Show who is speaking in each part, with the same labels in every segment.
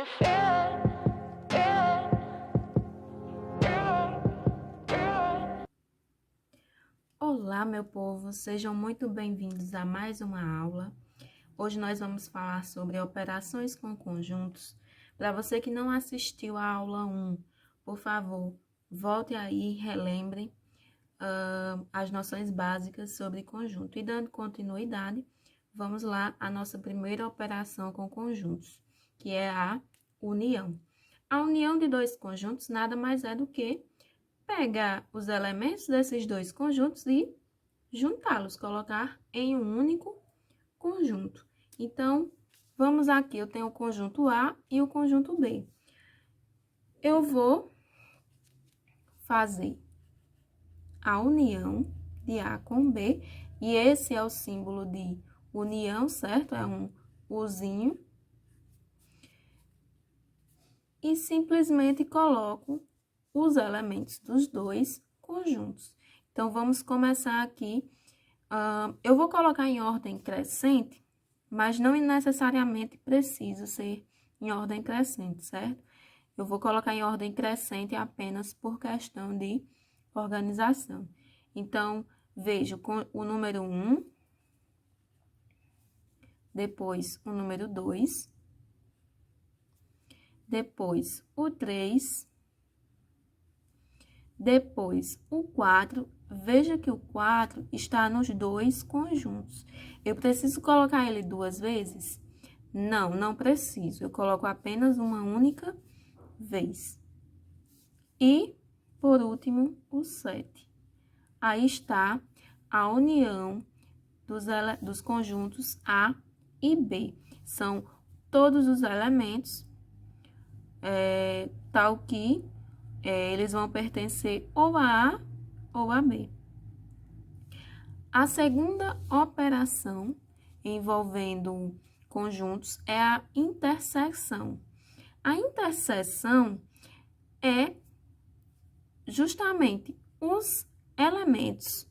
Speaker 1: you feel it?
Speaker 2: Olá, meu povo, sejam muito bem-vindos a mais uma aula. Hoje nós vamos falar sobre operações com conjuntos. Para você que não assistiu à aula 1, por favor, volte aí e relembre as noções básicas sobre conjunto. E dando continuidade, vamos lá à nossa primeira operação com conjuntos, que é a união. A união de dois conjuntos nada mais é do que pegar os elementos desses dois conjuntos e juntá-los, colocar em um único conjunto. Então, vamos aqui, eu tenho o conjunto A e o conjunto B. Eu vou fazer a união de A com B, e esse é o símbolo de união, certo? É um Uzinho. E simplesmente coloco os elementos dos dois conjuntos. Então, vamos começar aqui. Eu vou colocar em ordem crescente, mas não necessariamente precisa ser em ordem crescente, certo? Eu vou colocar em ordem crescente apenas por questão de organização. Então, vejo o número 1, depois o número 2, depois o 3, depois o 4. Veja que o 4 está nos dois conjuntos. Eu preciso colocar ele duas vezes? Não, não preciso. Eu coloco apenas uma única vez. E, por último, o 7. Aí está a união dos conjuntos A e B. São todos os elementos, tal que eles vão pertencer ou a A ou a B. A segunda operação envolvendo conjuntos é a interseção. A interseção é justamente os elementos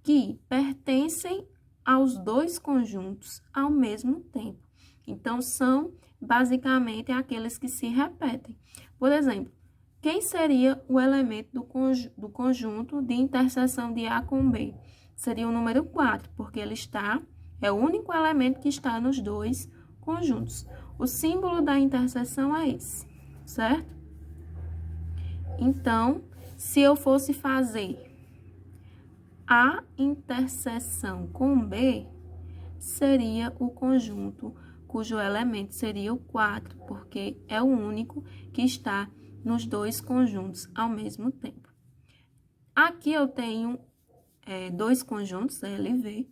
Speaker 2: que pertencem aos dois conjuntos ao mesmo tempo. Então, são basicamente aqueles que se repetem. Por exemplo, quem seria o elemento do conjunto de interseção de A com B? Seria o número 4, porque ele é o único elemento que está nos dois conjuntos. O símbolo da interseção é esse, certo? Então, se eu fosse fazer a interseção com B, seria o conjunto cujo elemento seria o 4, porque é o único que está nos dois conjuntos ao mesmo tempo. Aqui eu tenho dois conjuntos, LV.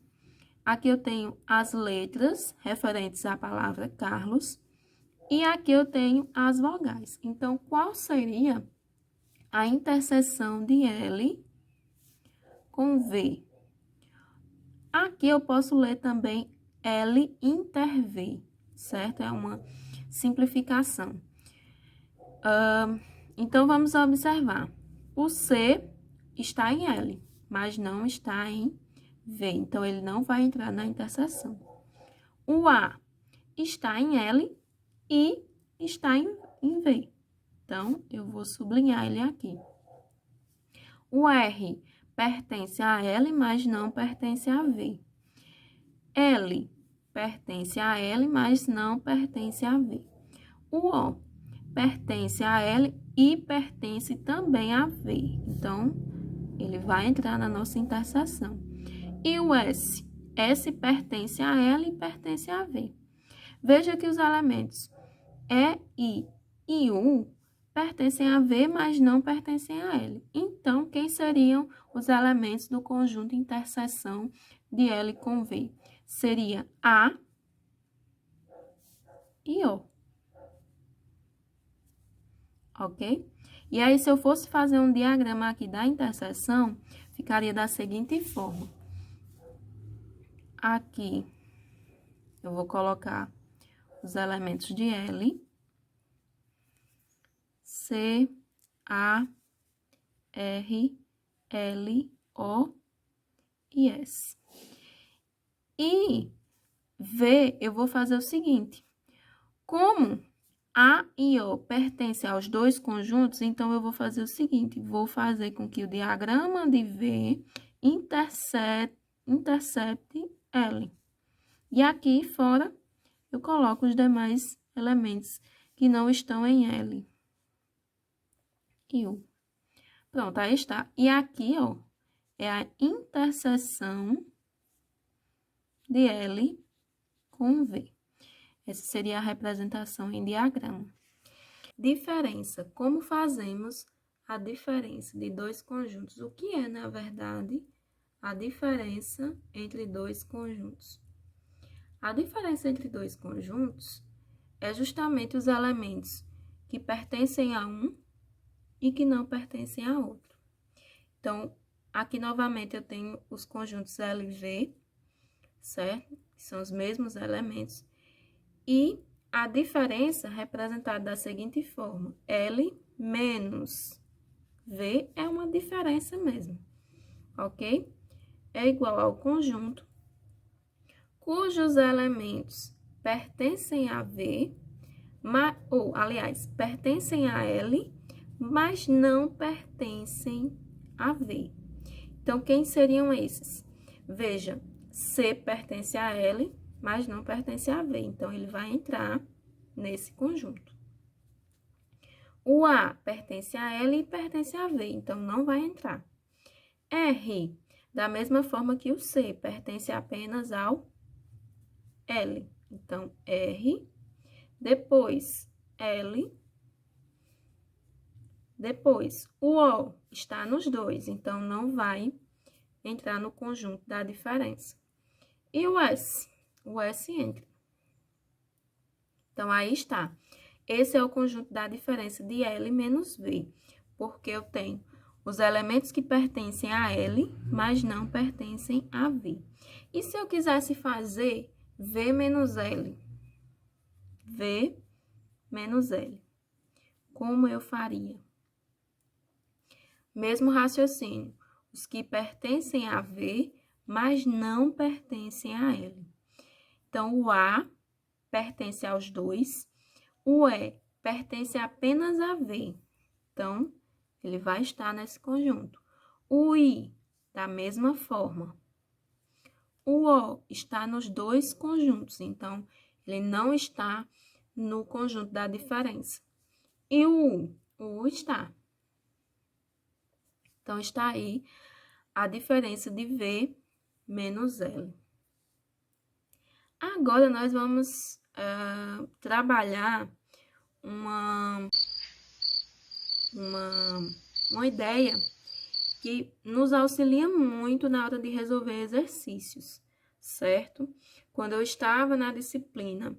Speaker 2: Aqui eu tenho as letras referentes à palavra Carlos. E aqui eu tenho as vogais. Então, qual seria a interseção de L com V? Aqui eu posso ler também L inter V, certo? É uma simplificação. Então, vamos observar. O C está em L, mas não está em V. Então, ele não vai entrar na interseção. O A está em L e está em V. Então, eu vou sublinhar ele aqui. O R pertence a L, mas não pertence a V. L pertence a L, mas não pertence a V. O O pertence a L e pertence também a V. Então, ele vai entrar na nossa interseção. E o S? S pertence a L e pertence a V. Veja que os elementos E, I e U pertencem a V, mas não pertencem a L. Então, quem seriam os elementos do conjunto interseção de L com V? Seria A e O. Ok? E aí, se eu fosse fazer um diagrama aqui da interseção, ficaria da seguinte forma. Aqui, eu vou colocar os elementos de L, C, A, R, L, O e S. E V, eu vou fazer o seguinte. Como A e O pertencem aos dois conjuntos, então eu vou fazer o seguinte, vou fazer com que o diagrama de V intercepte L. E aqui fora, eu coloco os demais elementos que não estão em L. E U. Pronto, aí está. E aqui, ó, é a interseção de L com V. Essa seria a representação em diagrama. Diferença. Como fazemos a diferença de dois conjuntos? O que é, na verdade, a diferença entre dois conjuntos? A diferença entre dois conjuntos é justamente os elementos que pertencem a um e que não pertencem a outro. Então, aqui novamente eu tenho os conjuntos L e V, certo? Que são os mesmos elementos. E a diferença representada da seguinte forma: L menos V é uma diferença mesmo, ok? É igual ao conjunto cujos elementos pertencem a V, pertencem a L, mas não pertencem a V. Então, quem seriam esses? Veja, C pertence a L, mas não pertence a V. Então, ele vai entrar nesse conjunto. O A pertence a L e pertence a V, então não vai entrar. R, da mesma forma que o C, pertence apenas ao L. Então, R, depois L, depois o O está nos dois, então não vai entrar no conjunto da diferença. E o S? O S entra. Então, aí está. Esse é o conjunto da diferença de L menos V, porque eu tenho os elementos que pertencem a L, mas não pertencem a V. E se eu quisesse fazer V menos L? V menos L. Como eu faria? Mesmo raciocínio. Os que pertencem a V, mas não pertencem a L. Então, o A pertence aos dois, o E pertence apenas a V. Então, ele vai estar nesse conjunto. O I, da mesma forma. O O está nos dois conjuntos, então, ele não está no conjunto da diferença. E o U está. Então, está aí a diferença de V menos L. Agora, nós vamos trabalhar uma ideia que nos auxilia muito na hora de resolver exercícios, certo? Quando eu estava na disciplina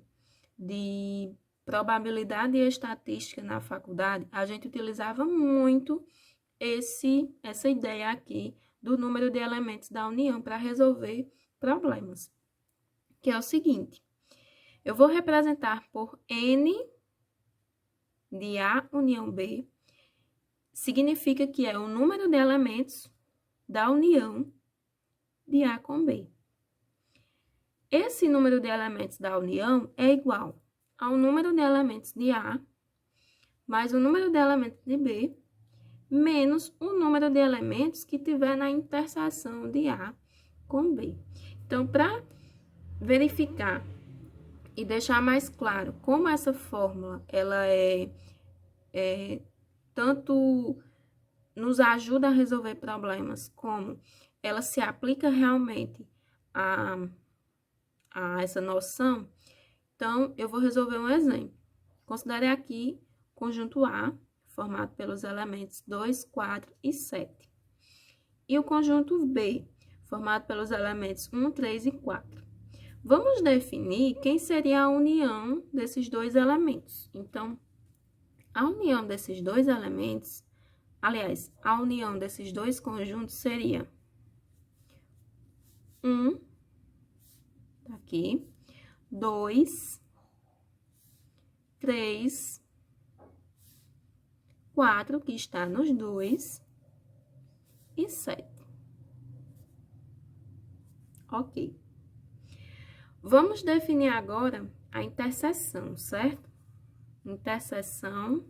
Speaker 2: de probabilidade e estatística na faculdade, a gente utilizava muito essa ideia aqui do número de elementos da união para resolver problemas, que é o seguinte: eu vou representar por N de A união B, significa que é o número de elementos da união de A com B. Esse número de elementos da união é igual ao número de elementos de A mais o número de elementos de B menos o número de elementos que tiver na interseção de A com B. Então, para verificar e deixar mais claro como essa fórmula ela tanto nos ajuda a resolver problemas, como ela se aplica realmente a essa noção, então, eu vou resolver um exemplo. Considere aqui o conjunto A, formado pelos elementos 2, 4 e 7. E o conjunto B, formado pelos elementos 1, 3 e 4. Vamos definir quem seria a união desses dois elementos. Então, a união desses dois elementos, aliás, a união desses dois conjuntos seria 1, tá aqui, 2, 3, 4, que está nos dois, e 7. Ok. Vamos definir agora a interseção, certo? interseção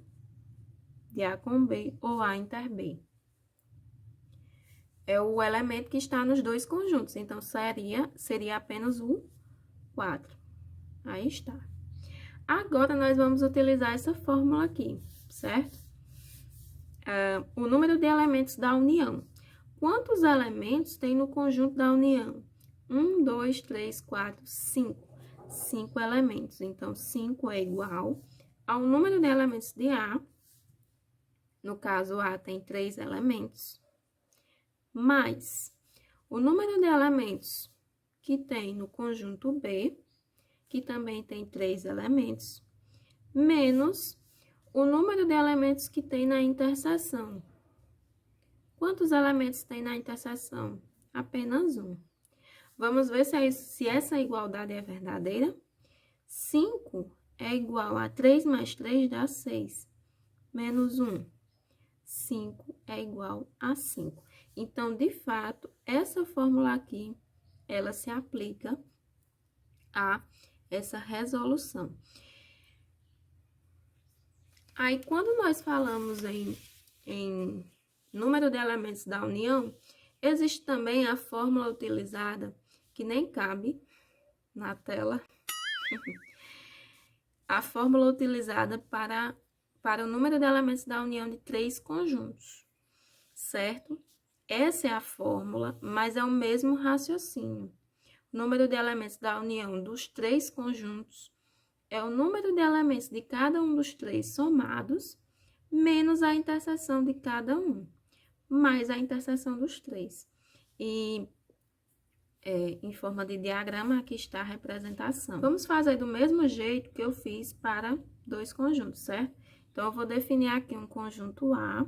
Speaker 2: de A com B ou A inter B. É o elemento que está nos dois conjuntos, então seria apenas o 4. Aí está. Agora, nós vamos utilizar essa fórmula aqui, certo? O número de elementos da união. Quantos elementos tem no conjunto da união? 1, 2, 3, 4, 5. 5 elementos. Então, 5 é igual ao número de elementos de A. No caso, A tem 3 elementos. Mais o número de elementos que tem no conjunto B, que também tem 3 elementos, menos o número de elementos que tem na interseção. Quantos elementos tem na interseção? Apenas um. Vamos ver se essa igualdade é verdadeira. 5 é igual a 3 mais 3 dá 6, menos 1. 5 é igual a 5. Então, de fato, essa fórmula aqui, ela se aplica a essa resolução. Aí, quando nós falamos em número de elementos da união, existe também a fórmula utilizada, que nem cabe na tela, a fórmula utilizada para o número de elementos da união de 3 conjuntos, certo? Essa é a fórmula, mas é o mesmo raciocínio. O número de elementos da união dos 3 conjuntos é o número de elementos de cada um dos 3 somados, menos a interseção de cada um, mais a interseção dos 3. E em forma de diagrama, aqui está a representação. Vamos fazer do mesmo jeito que eu fiz para 2 conjuntos, certo? Então, eu vou definir aqui um conjunto A.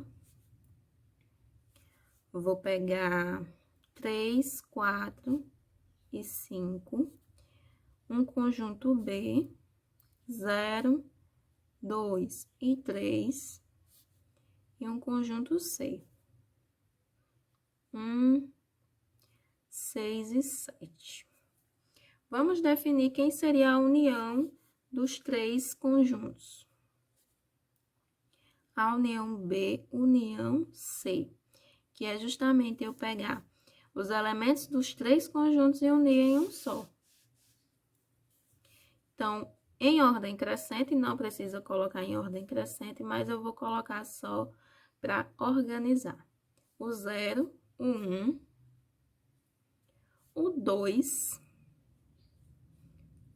Speaker 2: Eu vou pegar 3, 4 e 5. Um conjunto B, 0, 2 e 3. E um conjunto C, 1, 6 e 7. Vamos definir quem seria a união dos 3 conjuntos. A união B, união C, que é justamente eu pegar os elementos dos 3 conjuntos e unir em um só. Então, em ordem crescente, não precisa colocar em ordem crescente, mas eu vou colocar só para organizar. O 0, o 1, o 2,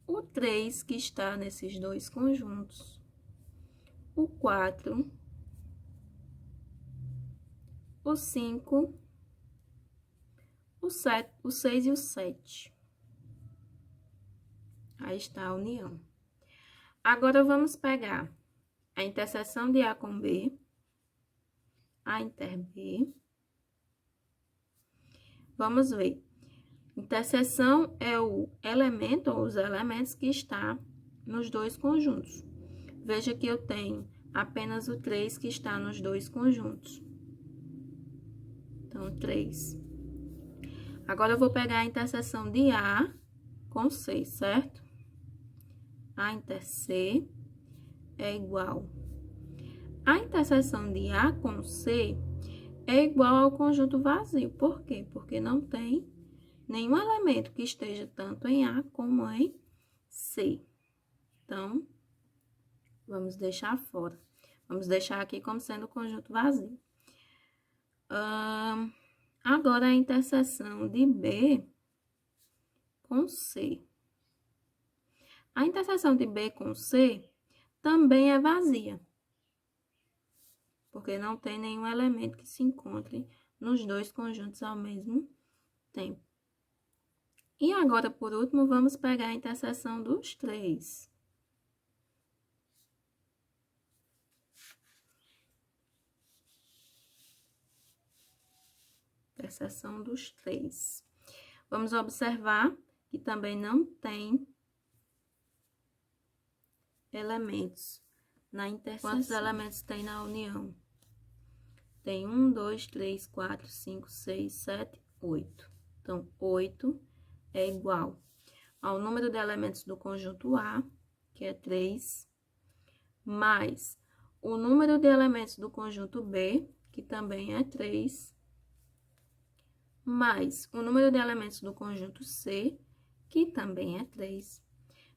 Speaker 2: o 3, que está nesses 2 conjuntos, o 4, o 5, o 7, o 6 e o 7. Aí está a união. Agora, vamos pegar a interseção de A com B, A inter B. Vamos ver. Interseção é o elemento ou os elementos que está nos 2 conjuntos. Veja que eu tenho apenas o 3 que está nos 2 conjuntos. Então, 3. Agora, eu vou pegar a interseção de A com C, certo? A inter C é igual. A interseção de A com C é igual ao conjunto vazio. Por quê? Porque não tem nenhum elemento que esteja tanto em A como em C. Então, vamos deixar fora. Vamos deixar aqui como sendo o conjunto vazio. Agora, a interseção de B com C. A interseção de B com C também é vazia, porque não tem nenhum elemento que se encontre nos 2 conjuntos ao mesmo tempo. E agora, por último, vamos pegar a interseção dos 3. Interseção dos 3. Vamos observar que também não tem elementos na interseção. Quantos elementos tem na união? Tem 1, 2, 3, 4, 5, 6, 7, 8. Então, 8 é igual ao número de elementos do conjunto A, que é 3, mais o número de elementos do conjunto B, que também é 3, mais o número de elementos do conjunto C, que também é 3,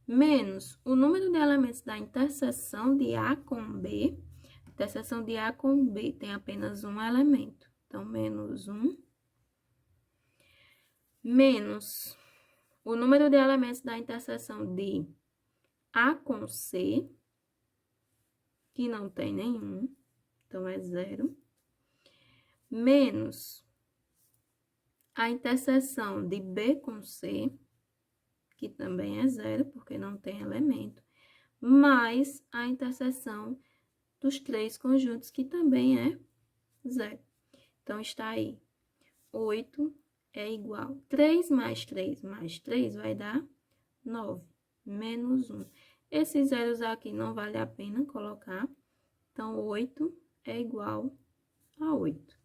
Speaker 2: menos o número de elementos da interseção de A com B. A interseção de A com B tem apenas um elemento, então, menos 1, menos o número de elementos da interseção de A com C, que não tem nenhum, então é 0, menos a interseção de B com C, que também é 0, porque não tem elemento, mais a interseção dos 3 conjuntos, que também é 0. Então, está aí, 8 é igual, 3 mais 3 mais 3 vai dar 9, menos 1. Esses zeros aqui não vale a pena colocar, então, 8 é igual a 8.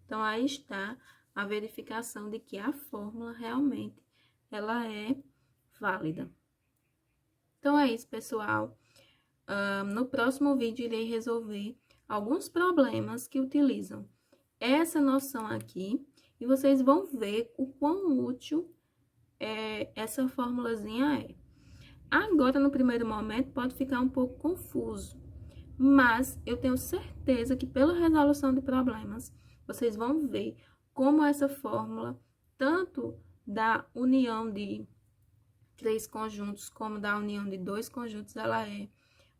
Speaker 2: Então, aí está a verificação de que a fórmula realmente ela é válida. Então, é isso, pessoal. No próximo vídeo, irei resolver alguns problemas que utilizam essa noção aqui e vocês vão ver o quão útil essa formulazinha é. Agora, no primeiro momento, pode ficar um pouco confuso, mas eu tenho certeza que pela resolução de problemas, vocês vão ver como essa fórmula, tanto da união de 3 conjuntos, como da união de 2 conjuntos, ela é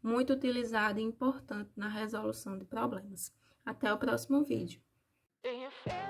Speaker 2: muito utilizada e importante na resolução de problemas. Até o próximo vídeo.
Speaker 1: Do you feel